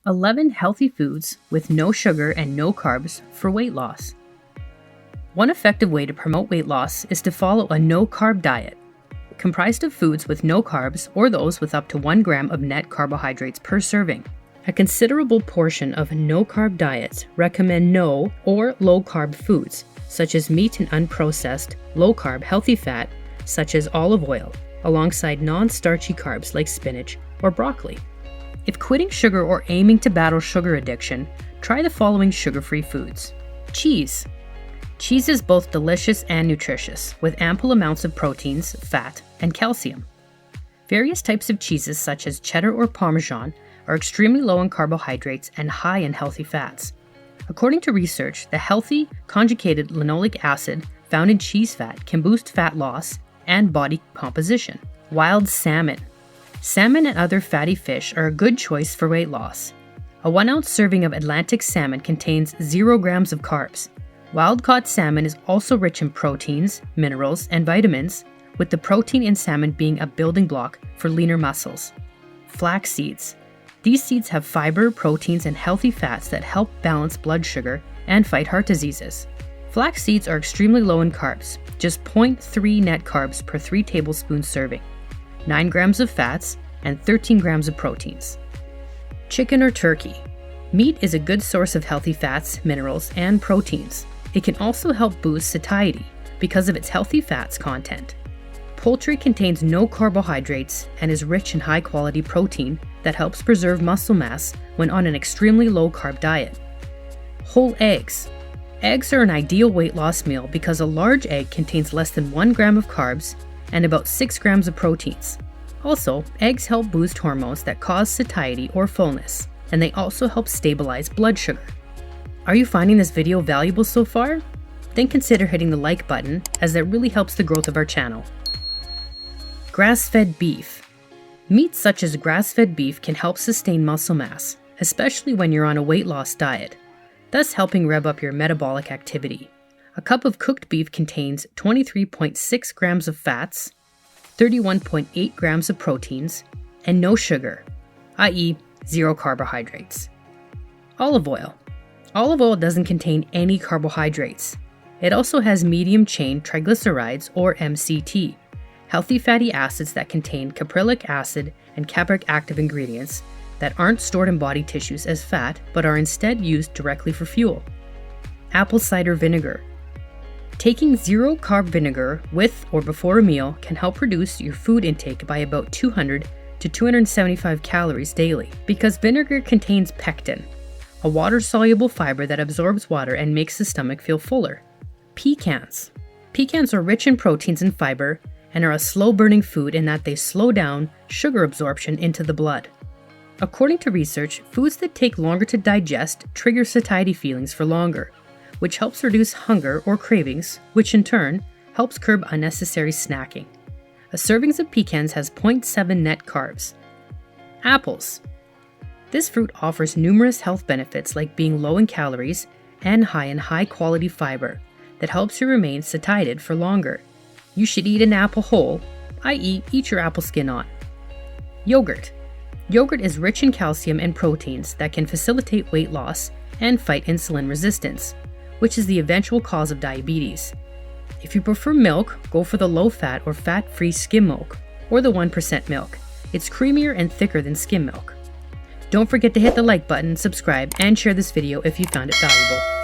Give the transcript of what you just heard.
11 healthy foods with no sugar and no carbs for weight loss. One effective way to promote weight loss is to follow a no-carb diet, comprised of foods with no carbs or those with up to 1 gram of net carbohydrates per serving. A considerable portion of no-carb diets recommend no or low-carb foods, such as meat and unprocessed, low-carb healthy fat, such as olive oil, alongside non-starchy carbs like spinach or broccoli. If quitting sugar or aiming to battle sugar addiction, try the following sugar-free foods. Cheese. Cheese is both delicious and nutritious, with ample amounts of proteins, fat, and calcium. Various types of cheeses such as cheddar or Parmesan are extremely low in carbohydrates and high in healthy fats. According to research, the healthy conjugated linoleic acid found in cheese fat can boost fat loss and body composition. Wild salmon. Salmon and other fatty fish are a good choice for weight loss. A 1-ounce serving of Atlantic salmon contains 0 grams of carbs. Wild-caught salmon is also rich in proteins, minerals, and vitamins, with the protein in salmon being a building block for leaner muscles. Flax seeds. These seeds have fiber, proteins, and healthy fats that help balance blood sugar and fight heart diseases. Flax seeds are extremely low in carbs, just 0.3 net carbs per 3 tablespoons serving, 9 grams of fats, and 13 grams of proteins. Chicken or turkey. Meat is a good source of healthy fats, minerals, and proteins. It can also help boost satiety because of its healthy fats content. Poultry contains no carbohydrates and is rich in high-quality protein that helps preserve muscle mass when on an extremely low-carb diet. Whole eggs. Eggs are an ideal weight loss meal because a large egg contains less than 1 gram of carbs and about 6 grams of proteins. Also, eggs help boost hormones that cause satiety or fullness, and they also help stabilize blood sugar. Are you finding this video valuable so far? Then consider hitting the like button, as that really helps the growth of our channel. Grass-fed beef. Meats such as grass-fed beef can help sustain muscle mass, especially when you're on a weight loss diet, thus helping rev up your metabolic activity. A cup of cooked beef contains 23.6 grams of fats, 31.8 grams of proteins, and no sugar, i.e. 0 carbohydrates. Olive oil. Olive oil doesn't contain any carbohydrates. It also has medium-chain triglycerides, or MCT, healthy fatty acids that contain caprylic acid and capric active ingredients that aren't stored in body tissues as fat but are instead used directly for fuel. Apple cider vinegar. Taking 0-carb vinegar with or before a meal can help reduce your food intake by about 200 to 275 calories daily because vinegar contains pectin, a water-soluble fiber that absorbs water and makes the stomach feel fuller. Pecans. Pecans are rich in proteins and fiber and are a slow-burning food in that they slow down sugar absorption into the blood. According to research, foods that take longer to digest trigger satiety feelings for longer, which helps reduce hunger or cravings, which in turn helps curb unnecessary snacking. A serving of pecans has 0.7 net carbs. Apples. This fruit offers numerous health benefits like being low in calories and high in high-quality fiber that helps you remain satiated for longer. You should eat an apple whole, i.e. eat your apple skin on. Yogurt. Yogurt is rich in calcium and proteins that can facilitate weight loss and fight insulin resistance, which is the eventual cause of diabetes. If you prefer milk, go for the low-fat or fat-free skim milk, or the 1% milk. It's creamier and thicker than skim milk. Don't forget to hit the like button, subscribe, and share this video if you found it valuable.